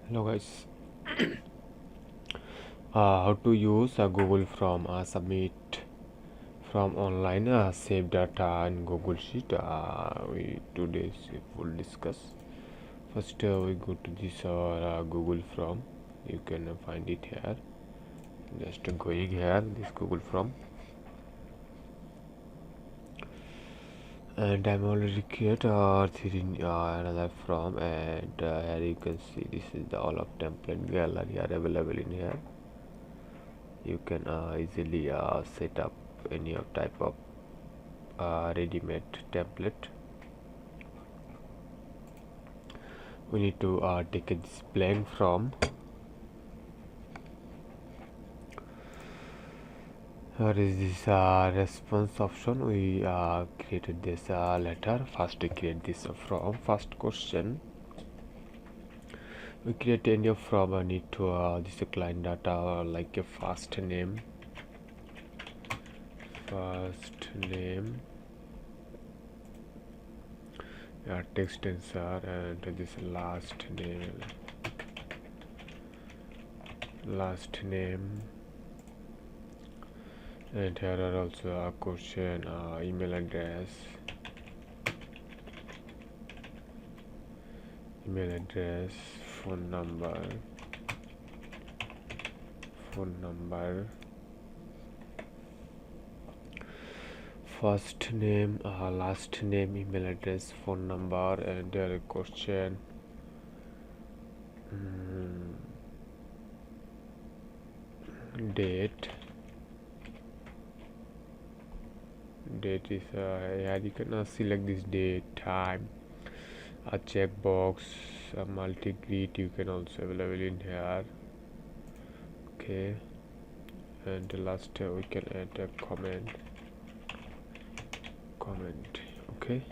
Hello guys, how to use Google Form submit from online save data in Google Sheet. We today will discuss. First, we go to this Google Form. You can find it here. Just going here, this Google Form, and I'm already create another form, and here you can see this is the all of template gallery are available in here. You can easily set up any type of ready-made template. We need to take a this blank from here is this response option. We created this letter. First we create this from first question. We create any from need to this client data like a first name, text answer, and this last name, and here are also a question, email address, phone number, first name, last name, email address, phone number, and there a question, date is yeah, you can select this date, time, a checkbox, a multi-grid you can also available in here. Okay, and the last we can add a comment. Okay,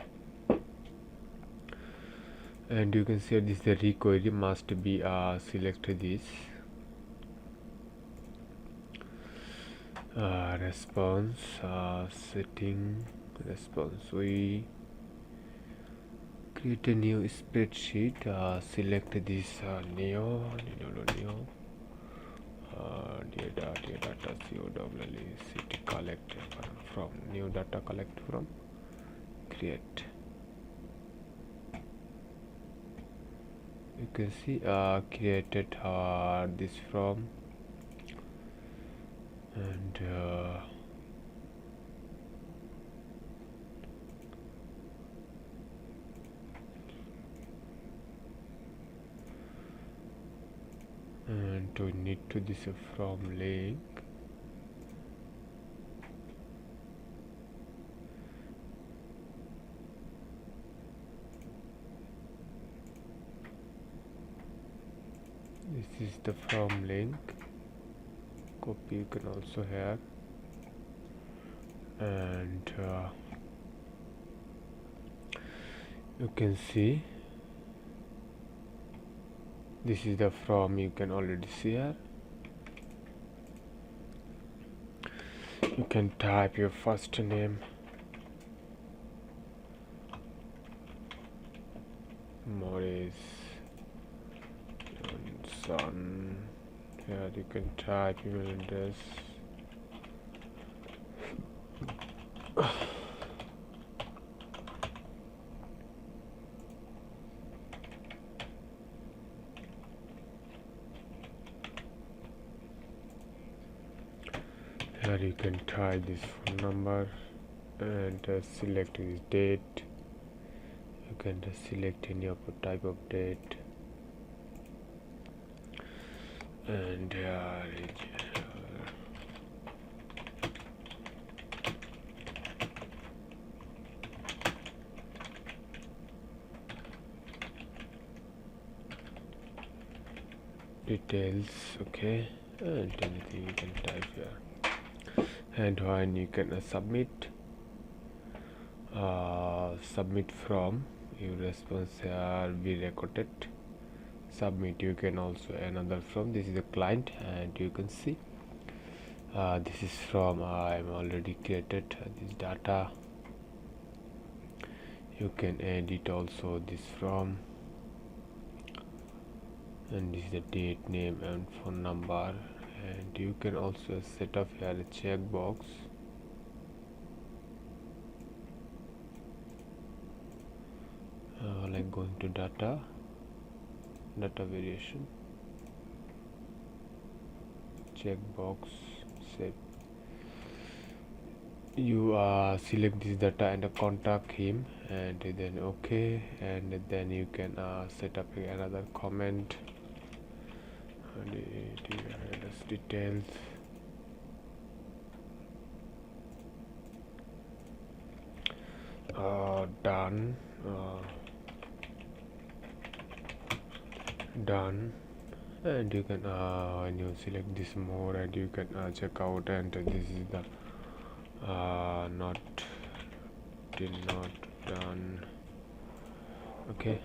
and you can see this the require must be select this response, setting response. We create a new spreadsheet, select this neo data city collect from new data collect from create. You can see created this from, and we need to this from link. This is the from link. Copy you can also have, and you can see this is the from. You can already see here. You can type your first name, Morris Johnson. Here you can type email address, here you can type this phone number, and select this date. You can select any of the type of date, and details. Okay, and anything you can type here, and when you can submit from your response here be recorded. Submit you can also another from. This is the client, and you can see this is from I'm already created this data. You can edit also this from, and this is the date, name and phone number. And you can also set up here a checkbox, like going to data variation, checkbox, save. You select this data and contact him, and then okay, and then you can set up another comment, and details. Done. Done. And you can when you select this more, and you can check out, and this is the not done. Okay,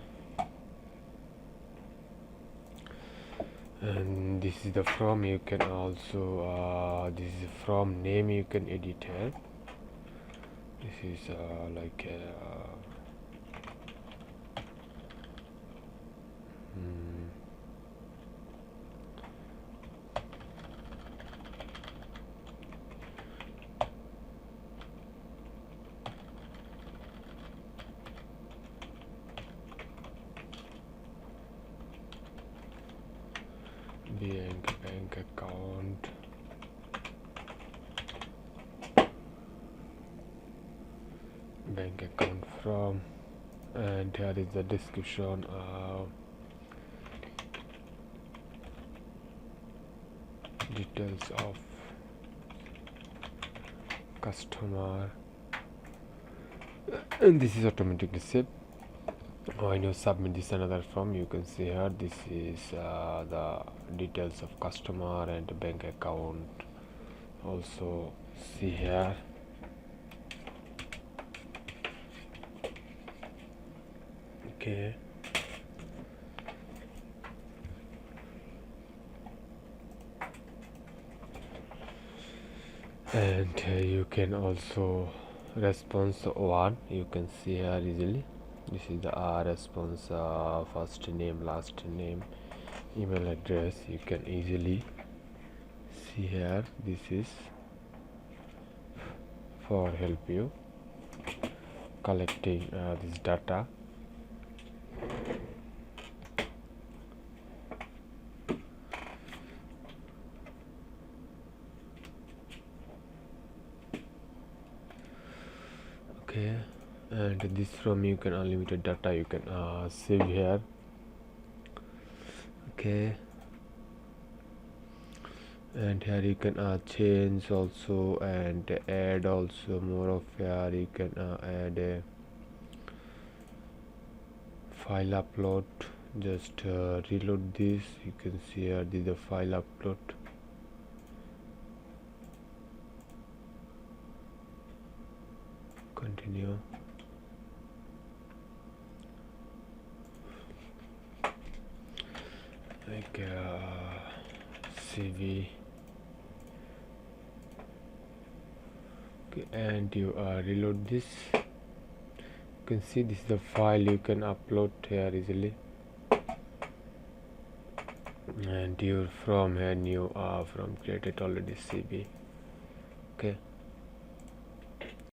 and this is the from. You can also this is from name, you can edit here. This is like bank account, from, and here is the description, details of customer, and this is automatically saved. When you submit this another form, you can see here this is the details of customer and bank account. Also see here. Okay, and you can also response one, you can see here easily. This is the response, first name, last name, email address. You can easily see here. This is for help you collecting this data. Okay, and this from you can unlimited data, you can save here. Okay, and here you can change also and add also more of here. You can add a file upload. Just reload this. You can see here this is the file upload. Continue. Like CV. Okay, and you reload this. You can see this is the file you can upload here easily, and you from here new from created already CV. Okay.